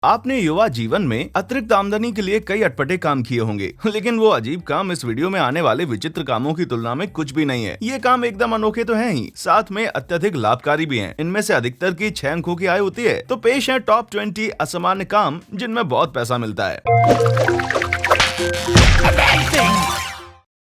आपने युवा जीवन में अतिरिक्त आमदनी के लिए कई अटपटे काम किए होंगे, लेकिन वो अजीब काम इस वीडियो में आने वाले विचित्र कामों की तुलना में कुछ भी नहीं है। ये काम एकदम अनोखे तो हैं ही, साथ में अत्यधिक लाभकारी भी हैं। इनमें से अधिकतर की 6 अंकों की आय होती है। तो पेश है टॉप 20 असामान्य काम जिनमें बहुत पैसा मिलता है।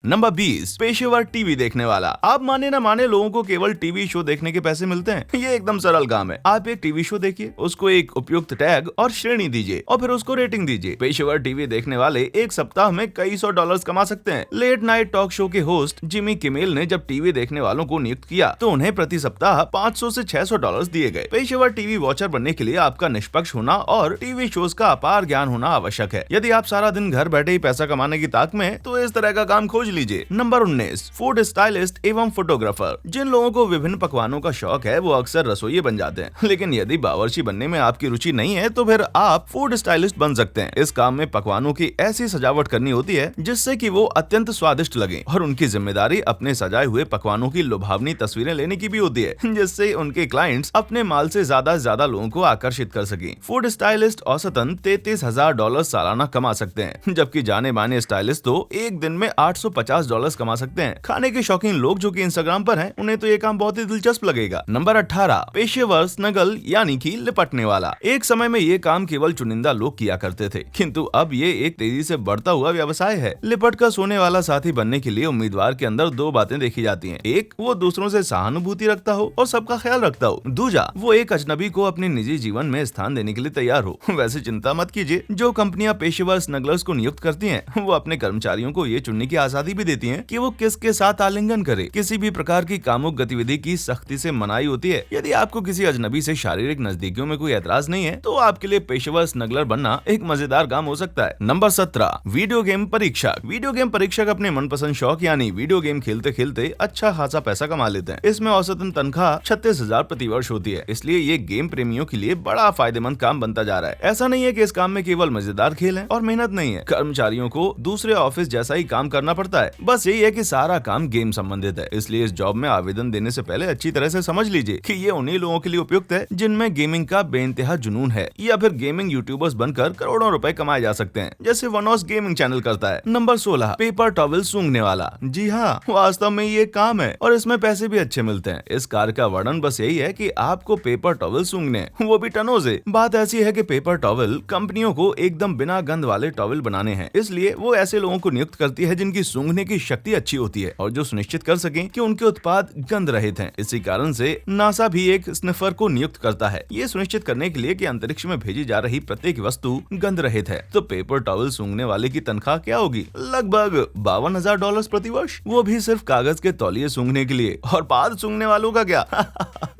नंबर 20, पेशेवर टीवी देखने वाला। आप माने ना माने, लोगों को केवल टीवी शो देखने के पैसे मिलते हैं। ये एकदम सरल काम है। आप एक टीवी शो देखिए, उसको एक उपयुक्त टैग और श्रेणी दीजिए और फिर उसको रेटिंग दीजिए। पेशेवर टीवी देखने वाले एक सप्ताह में कई $100 कमा सकते हैं। लेट नाइट टॉक शो के होस्ट जिमी किमेल ने जब टीवी देखने वालों को नियुक्त किया तो उन्हें प्रति सप्ताह $500 से $600 दिए गए। पेशेवर टीवी वॉचर बनने के लिए आपका निष्पक्ष होना और टीवी शोज का अपार ज्ञान होना आवश्यक है। यदि आप सारा दिन घर बैठे ही पैसा कमाने की ताक में, तो इस तरह का काम खोज लीजिए। नंबर 19, फूड स्टाइलिस्ट एवं फोटोग्राफर। जिन लोगों को विभिन्न पकवानों का शौक है वो अक्सर रसोइये बन जाते हैं, लेकिन यदि बावर्ची बनने में आपकी रुचि नहीं है तो फिर आप फूड स्टाइलिस्ट बन सकते हैं। इस काम में पकवानों की ऐसी सजावट करनी होती है जिससे कि वो अत्यंत स्वादिष्ट लगे, और उनकी जिम्मेदारी अपने सजाए हुए पकवानों की लुभावनी तस्वीरें लेने की भी होती है, जिससे उनके क्लाइंट्स अपने माल से ज्यादा लोगों को आकर्षित कर सके। फूड स्टाइलिस्ट औसतन $33,000 सालाना कमा सकते हैं, जबकि जाने माने स्टाइलिस्ट तो एक दिन में $850 कमा सकते हैं। खाने के शौकीन लोग जो कि इंस्टाग्राम पर हैं, उन्हें तो ये काम बहुत ही दिलचस्प लगेगा। नंबर 18, पेशेवर स्नगल यानी कि लिपटने वाला। एक समय में ये काम केवल चुनिंदा लोग किया करते थे, किंतु अब ये एक तेजी से बढ़ता हुआ व्यवसाय है। लिपट कर सोने वाला साथी बनने के लिए उम्मीदवार के अंदर 2 बातें देखी जाती हैं। एक, वो दूसरों से सहानुभूति रखता हो और सबका ख्याल रखता हो। दूसरा, वो एक अजनबी को अपने निजी जीवन में स्थान देने के लिए तैयार हो। वैसे चिंता मत कीजिए, जो कंपनियां पेशेवर स्नगलर्स को नियुक्त करती हैं, वो अपने कर्मचारियों को ये चुनने की आजादी भी देती हैं कि वो किसके साथ आलिंगन करे। किसी भी प्रकार की कामुक गतिविधि की सख्ती से मनाही होती है। यदि आपको किसी अजनबी से शारीरिक नजदीकियों में कोई ऐतराज नहीं है तो आपके लिए पेशेवर स्नगलर बनना एक मजेदार काम हो सकता है। नंबर 17, वीडियो गेम परीक्षक। वीडियो गेम परीक्षक अपने मनपसंद शौक यानी वीडियो गेम खेलते खेलते अच्छा खासा पैसा कमा लेते हैं। इसमें औसतन तनख्वाह 36,000 प्रति वर्ष होती है, इसलिए ये गेम प्रेमियों के लिए बड़ा फायदेमंद काम बनता जा रहा है। ऐसा नहीं है कि इस काम में केवल मजेदार खेल है और मेहनत नहीं है। कर्मचारियों को दूसरे ऑफिस जैसा ही काम करना पड़ता है, बस यही है कि सारा काम गेम संबंधित है। इसलिए इस जॉब में आवेदन देने से पहले अच्छी तरह से समझ लीजिए कि ये उन्हीं लोगों के लिए उपयुक्त है जिनमें गेमिंग का बेइंतहा जुनून है, या फिर गेमिंग यूट्यूबर्स बनकर करोड़ों रुपए कमाए जा सकते हैं, जैसे वनॉस गेमिंग चैनल करता है। नंबर 16, पेपर टॉवल सूंघने वाला। जी हाँ, वास्तव में ये काम है और इसमें पैसे भी अच्छे मिलते हैं। इस कार्य का वर्णन बस यही है कि आपको पेपर टॉवल सूंघने, वो भी टनों से। बात ऐसी है कि पेपर टॉवल कंपनियों को एकदम बिना गंध वाले टॉवल बनाने हैं, इसलिए वो ऐसे लोगों को नियुक्त करती है जिनकी सूंघने की शक्ति अच्छी होती है और जो सुनिश्चित कर सकें कि उनके उत्पाद गंध रहित हैं। इसी कारण से नासा भी एक स्निफर को नियुक्त करता है, ये सुनिश्चित करने के लिए कि अंतरिक्ष में भेजी जा रही प्रत्येक वस्तु गंध रहित है। तो पेपर टॉवल सूंघने वाले की तनख्वाह क्या होगी? लगभग $52,000 प्रति वर्ष, वो भी सिर्फ कागज के तौलिए सूंघने के लिए। और पाद सूंघने वालों का क्या?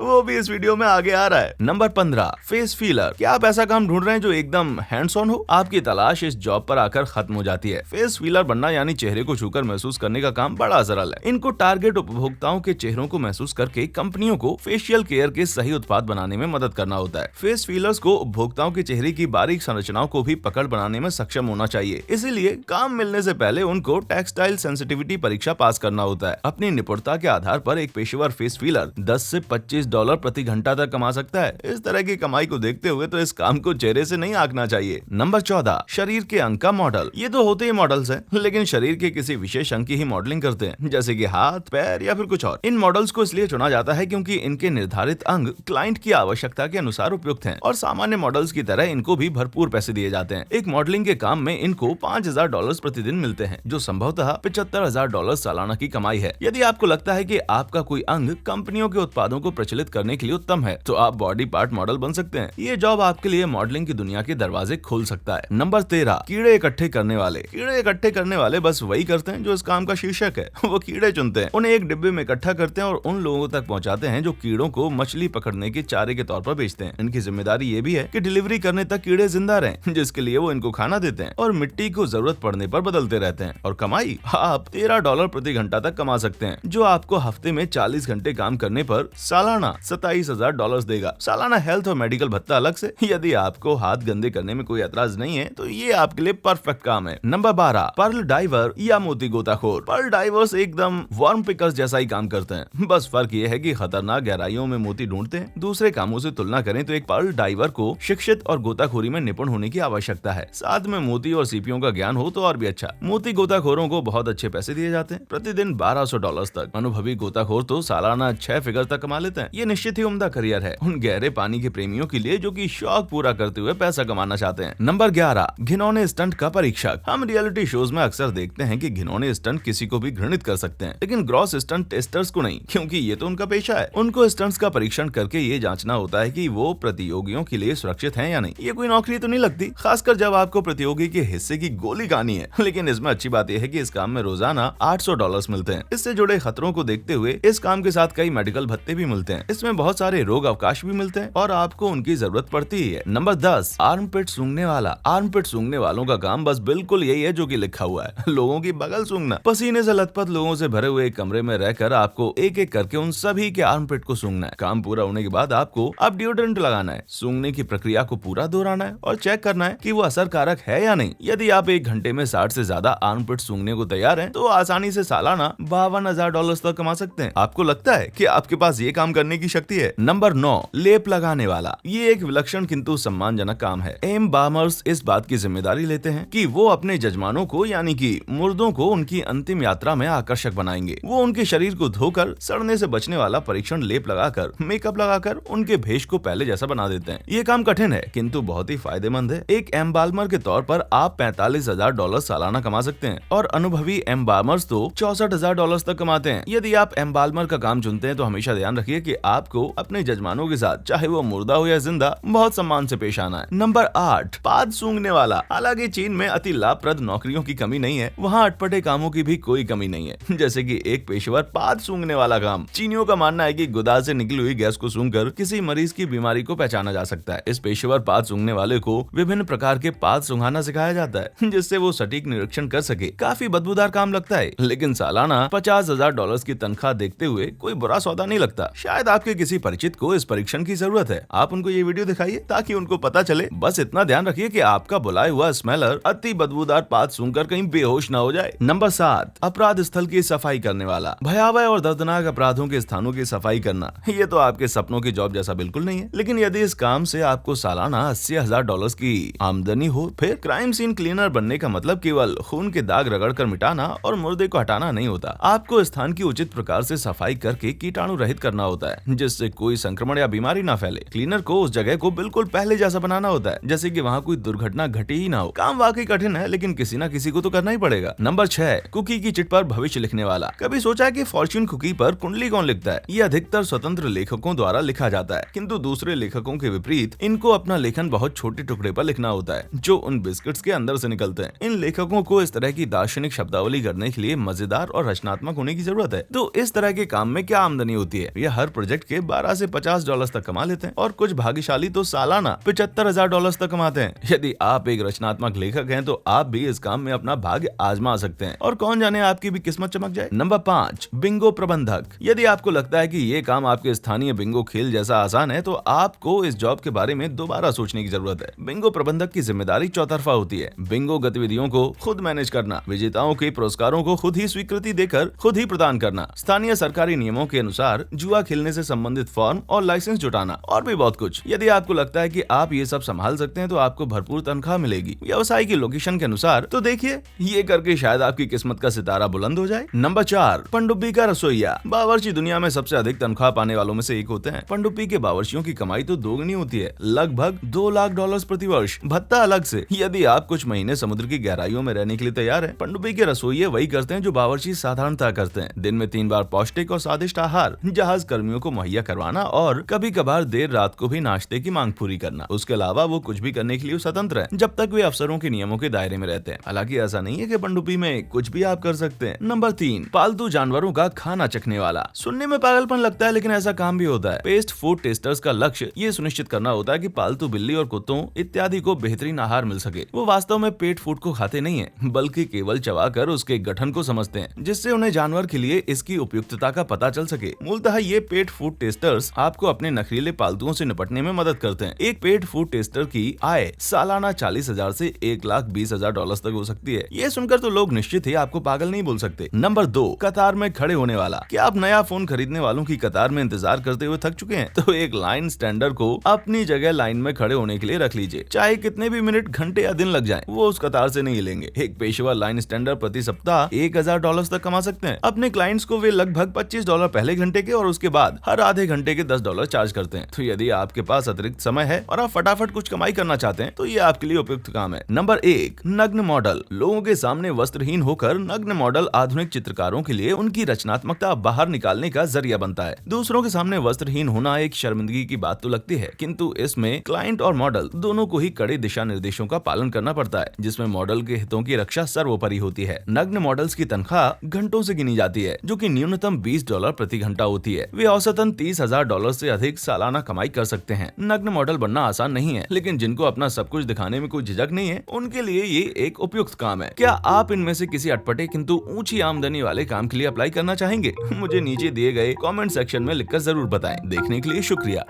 वो भी इस वीडियो में आगे आ रहा है। Number 15, face feeler. क्या आप ऐसा काम ढूंढ रहे हैं जो एकदम हैंड्स ऑन हो? आपकी तलाश इस जॉब पर आकर खत्म हो जाती है। फेस फीलर बनना यानी चेहरे को छूकर महसूस करने का काम बड़ा सरल है। इनको टारगेट उपभोक्ताओं के चेहरों को महसूस करके कंपनियों को फेशियल केयर के सही उत्पाद बनाने में मदद करना होता है। फेस फीलर्स को उपभोक्ताओं के चेहरे की बारीक संरचनाओं को भी पकड़ बनाने में सक्षम होना चाहिए। इसीलिए काम मिलने से पहले उनको टेक्सटाइल सेंसिटिविटी परीक्षा पास करना होता है। अपनी निपुणता के आधार पर एक पेशेवर फेस फीलर $10 से $25 प्रति घंटा तक कमा सकता है। इस तरह की कमाई को देखते हुए तो इस काम को चेहरे से नहीं आंकना चाहिए। नंबर 14, शरीर के अंग का मॉडल। ये तो होते ही मॉडल्स हैं, लेकिन शरीर के किसी विशेष अंग की ही मॉडलिंग करते हैं, जैसे कि हाथ, पैर या फिर कुछ और। इन मॉडल्स को इसलिए चुना जाता है क्योंकि इनके निर्धारित अंग क्लाइंट की आवश्यकता के अनुसार उपयुक्त हैं और सामान्य मॉडल्स की तरह इनको भी भरपूर पैसे दिए जाते हैं। एक मॉडलिंग के काम में इनको $5,000 प्रतिदिन मिलते हैं, जो संभवतः $75,000 सालाना की कमाई है। यदि आपको लगता है कि आपका कोई अंग कंपनियों के उत्पादों को प्रचलित करने के लिए उत्तम है, तो आप बॉडी पार्ट मॉडल बन सकते हैं। ये जॉब आपके लिए मॉडलिंग की दुनिया के दरवाजे खोल सकता है। नंबर 13, कीड़े इकट्ठे करने वाले। कीड़े इकट्ठे करने वाले बस वही करते हैं जो इस काम का शीर्षक है। वो कीड़े चुनते हैं, उन्हें एक डिब्बे में इकट्ठा करते हैं और उन लोगों तक पहुंचाते हैं जो कीड़ों को मछली पकड़ने के चारे के तौर पर बेचते हैं। इनकी जिम्मेदारी ये भी है कि डिलीवरी करने तक कीड़े जिंदा रहें, जिसके लिए वो इनको खाना देते हैं और मिट्टी को जरूरत पड़ने पर बदलते रहते हैं। और कमाई आप $13 प्रति घंटा तक कमा सकते हैं, जो आपको हफ्ते में 40 घंटे काम करने पर सालाना $27,000 देगा। सालाना हेल्थ और मेडिकल भत्ता अलग से। यदि आपको हाथ गंदे करने में कोई एतराज नहीं है तो ये आपके लिए परफेक्ट काम है। नंबर 12, पर्ल डाइवर या मोती मोती गोताखोर। पर्ल डाइवर्स एकदम वर्म पिकर्स जैसा ही काम करते हैं, बस फर्क ये है कि खतरनाक गहराइयों में मोती ढूंढते हैं। दूसरे कामों से तुलना करें तो एक पर्ल डाइवर को शिक्षित और गोताखोरी में निपुण होने की आवश्यकता है, साथ में मोती और सीपियों का ज्ञान हो तो और भी अच्छा। मोती गोताखोरों को बहुत अच्छे पैसे दिए जाते हैं, प्रतिदिन $1200 तक। अनुभवी गोताखोर तो सालाना 6 फिगर तक कमा लेते हैं। ये निश्चित ही उम्दा करियर है उन गहरे पानी के प्रेमियों के लिए जो कि शौक पूरा करते हुए पैसा कमाना चाहते हैं। नंबर 11, घिनौने स्टंट का परीक्षक। हम रियलिटी शोज में अक्सर देखते हैं कि घिनौने स्टंट किसी को भी घृणित कर सकते हैं, लेकिन ग्रॉस स्टंट टेस्टर्स को नहीं, क्योंकि ये तो उनका पेशा है। उनको स्टंट्स का परीक्षण करके ये जांचना होता है कि वो प्रतियोगियों के लिए सुरक्षित हैं या नहीं। ये कोई नौकरी तो नहीं लगती, खासकर जब आपको प्रतियोगी के हिस्से की गोली खानी है। लेकिन इसमें अच्छी बात यह है कि इस काम में रोजाना $800 मिलते हैं। इससे जुड़े खतरों को देखते हुए इस काम के साथ कई मेडिकल भत्ते भी मिलते हैं। इसमें बहुत सारे रोग अवकाश भी मिलते हैं और आपको उनकी जरूरत पड़ती ही है। नंबर 10, आर्मपिट सूंघने वाला। आर्मपिट सूंघने वालों का काम बस बिल्कुल यही है जो कि लिखा हुआ है, लोगों की बगल सूंघना। पसीने से लथपथ लोगों से भरे हुए एक कमरे में रहकर आपको एक एक करके उन सभी के आर्मपिट को सूंघना है। काम पूरा होने के बाद आपको अब डिओड्रेंट लगाना है, सूंघने की प्रक्रिया को पूरा दोहराना है और चेक करना है कि वो असरकारक है या नहीं। यदि आप एक घंटे में 60 से ज्यादा आर्मपिट सूंघने को तैयार हैं, तो आसानी से सालाना $52,000 तक कमा सकते हैं। आपको लगता है कि आपके पास ये काम करने की शक्ति है? नंबर 9, लेप लगाने वाला। ये एक विलक्षण किंतु सम्मानजनक काम है। एम्बामर्स इस बात की जिम्मेदारी लेते हैं कि वो अपने जजमानों को यानी कि मुर्दों को उनकी अंतिम यात्रा में आकर्षक बनाएंगे। वो उनके शरीर को धोकर सड़ने से बचने वाला परीक्षण लेप लगाकर, मेकअप लगाकर उनके भेष को पहले जैसा बना देते हैं। ये काम कठिन है किंतु बहुत ही फायदेमंद है। एक एम्बाल्मर के तौर पर आप $45,000 सालाना कमा सकते हैं और अनुभवी एम्बाल्मर्स तो $64,000 तक कमाते हैं। यदि आप एम्बाल्मर का काम चुनते हैं तो हमेशा ध्यान रखिए कि आपको अपने जजमानों के साथ, चाहे वो मुर्दा हो या जिंदा, बहुत सम्मान से पेश आना है। नंबर 8, पाद सूंघने वाला। हालांकि चीन में अति लाभप्रद नौकरियों की कमी नहीं है, वहाँ अटपटे कामों की भी कोई कमी नहीं है, जैसे कि एक पेशेवर पाद सूंघने वाला काम। चीनियों का मानना है कि गुदा से निकली हुई गैस को सूंघकर किसी मरीज की बीमारी को पहचाना जा सकता है। इस पेशेवर पाद सूंघने वाले को विभिन्न प्रकार के पाद सूंघाना सिखाया जाता है, जिससे वो सटीक निरीक्षण कर सके। काफी बदबूदार काम लगता है, लेकिन सालाना $50,000 की तनख्वाह देखते हुए कोई बुरा सौदा नहीं लगता। शायद आपके किसी परिचित को इस परीक्षण की जरूरत है, आप उनको ये वीडियो दिखाइए ताकि उनको पता चले। बस इतना ध्यान रखिए कि आपका बुलाया हुआ स्मेलर अति बदबूदार पाद सूंघकर कहीं बेहोश न हो जाए। नंबर 7, अपराध स्थल की सफाई करने वाला। भयावह और दर्दनाक अपराधों के स्थानों की सफाई करना, ये तो आपके सपनों की जॉब जैसा बिल्कुल नहीं है, लेकिन यदि इस काम से आपको सालाना $80,000 की आमदनी हो, फिर क्राइम सीन क्लीनर बनने का मतलब केवल खून के दाग रगड़कर मिटाना और मुर्दे को हटाना नहीं होता। आपको स्थान की उचित प्रकार से सफाई करके कीटाणु रहित करना होता है, जिससे कोई संक्रमण या बीमारी ना फैले। क्लीनर को उस जगह को बिल्कुल पहले जैसा बनाना होता है, जैसे कि वहाँ कोई दुर्घटना घटी ही ना हो। काम वाकई कठिन है, लेकिन किसी ना किसी को तो करना ही पड़ेगा। नंबर 6, कुकी की चिट पर भविष्य लिखने वाला। कभी सोचा है कि फॉर्च्यून कुकी पर कुंडली कौन लिखता है? ये अधिकतर स्वतंत्र लेखकों द्वारा लिखा जाता है, किंतु दूसरे लेखकों के विपरीत इनको अपना लेखन बहुत छोटे टुकड़े पर लिखना होता है, जो उन बिस्किट्स के अंदर से निकलते हैं। इन लेखकों को इस तरह की दार्शनिक शब्दावली करने के लिए मजेदार और रचनात्मक होने की जरूरत है। तो इस तरह के काम में क्या आमदनी होती है? यह हर प्रोजेक्ट के $12 से $50 तक कमा लेते हैं और कुछ भाग्यशाली तो सालाना $75,000 तक कमाते हैं। यदि आप एक रचनात्मक लेखक हैं तो आप भी इस काम में अपना भाग्य आजमा सकते हैं और कौन जाने आपकी भी किस्मत चमक जाए। नंबर 5, बिंगो प्रबंधक। यदि आपको लगता है कि ये काम आपके स्थानीय बिंगो खेल जैसा आसान है, तो आपको इस जॉब के बारे में दोबारा सोचने की जरूरत है। बिंगो प्रबंधक की जिम्मेदारी चौतरफा होती है। बिंगो गतिविधियों को खुद मैनेज करना, विजेताओं के पुरस्कारों को खुद ही स्वीकृति देकर खुद ही प्रदान करना, स्थानीय सरकारी नियमों के अनुसार जुआ खेलने से संबंधित फॉर्म और लाइसेंस जुटाना और भी बहुत कुछ। यदि आपको लगता है कि आप ये सब संभाल सकते हैं तो आपको भरपूर तनख्वाह मिलेगी। व्यवसाय की लोकेशन के अनुसार तो देखिए, ये करके शायद आपकी किस्मत का सितारा बुलंद हो जाए। नंबर 4, पनडुब्बी का रसोइया। बावर्ची दुनिया में सबसे अधिक तनख्वाह पाने वालों में से एक होते हैं। पनडुब्बी के बावर्चियों की कमाई तो दोगुनी होती है, लगभग $2 लाख प्रति वर्ष, भत्ता अलग से। यदि आप कुछ महीने समुद्र की गहराइयों में रहने के लिए तैयार हैं, पनडुब्बी के रसोइये वही करते हैं जो बावर्ची साधारणतः करते हैं। दिन में 3 बार पौष्टिक और स्वादिष्ट आहार जहाज कर्मियों को मुहैया करवाना और कभी कभार देर रात को भी नाश्ते की मांग पूरी करना। उसके अलावा वो कुछ भी करने के लिए स्वतंत्र है, जब तक वे अफसरों के नियमों के दायरे में रहते हैं। हालांकि ऐसा नहीं है कि पनडुब्बी में कुछ भी आप कर सकते हैं। नंबर 3, पालतू जानवरों का खाना चखने वाला। सुनने में पागलपन लगता है, लेकिन ऐसा काम भी होता है। पेस्ट फूड टेस्टर्स का लक्ष्य ये सुनिश्चित करना होता है कि पालतू बिल्ली और कुत्तों इत्यादि को बेहतरीन आहार मिल सके। वो वास्तव में पेट फूड को खाते नहीं है, बल्कि केवल चबाकर उसके गठन को समझते हैं, जिससे उन्हें जानवर के लिए इसकी उपयुक्तता का पता चल सके। मूलतः ये पेट फूड टेस्टर्स आपको अपने नखरीले पालतुओं से निपटने में मदद करते हैं। एक पेट फूड टेस्टर की आय सालाना $40,000 से $1,20,000 तक हो सकती है। ये सुनकर तो लोग निश्चित निश्चित ही आपको पागल नहीं बोल सकते। नंबर 2, कतार में खड़े होने वाला। क्या आप नया फोन खरीदने वालों की कतार में इंतजार करते हुए थक चुके हैं? तो एक लाइन स्टैंडर को अपनी जगह लाइन में खड़े होने के लिए रख लीजिए। चाहे कितने भी मिनट, घंटे या दिन लग जाएं, वो उस कतार से नहीं हिलेंगे। एक पेशेवर लाइन स्टैंडर प्रति सप्ताह $1000 तक कमा सकते हैं। अपने क्लाइंट्स को वे लगभग $25 पहले घंटे के और उसके बाद हर आधे घंटे के $10 चार्ज करते हैं। तो यदि आपके पास अतिरिक्त समय है और आप फटाफट कुछ कमाई करना चाहते हैं तो ये आपके लिए उपयुक्त काम है। नंबर 1, नग्न मॉडल। लोगों के सामने वस्त्रहीन होकर नग्न मॉडल आधुनिक चित्रकारों के लिए उनकी रचनात्मकता बाहर निकालने का जरिया बनता है। दूसरों के सामने वस्त्रहीन होना एक शर्मिंदगी की बात तो लगती है, किंतु इसमें क्लाइंट और मॉडल दोनों को ही कड़े दिशा निर्देशों का पालन करना पड़ता है, जिसमें मॉडल के हितों की रक्षा सर्वोपरि होती है। नग्न मॉडल्स की तनख्वाह घंटों से गिनी जाती है, जो कि न्यूनतम $20 प्रति घंटा होती है। वे औसतन $30,000 से अधिक सालाना कमाई कर सकते हैं। नग्न मॉडल बनना आसान नहीं है, लेकिन जिनको अपना सब कुछ दिखाने में कोई झिझक नहीं है, उनके लिए ये एक उपयुक्त काम है। क्या आप इनमें से किसी अटपटे किंतु ऊंची आमदनी वाले काम के लिए अप्लाई करना चाहेंगे? मुझे नीचे दिए गए कमेंट सेक्शन में लिखकर जरूर बताएं। देखने के लिए शुक्रिया।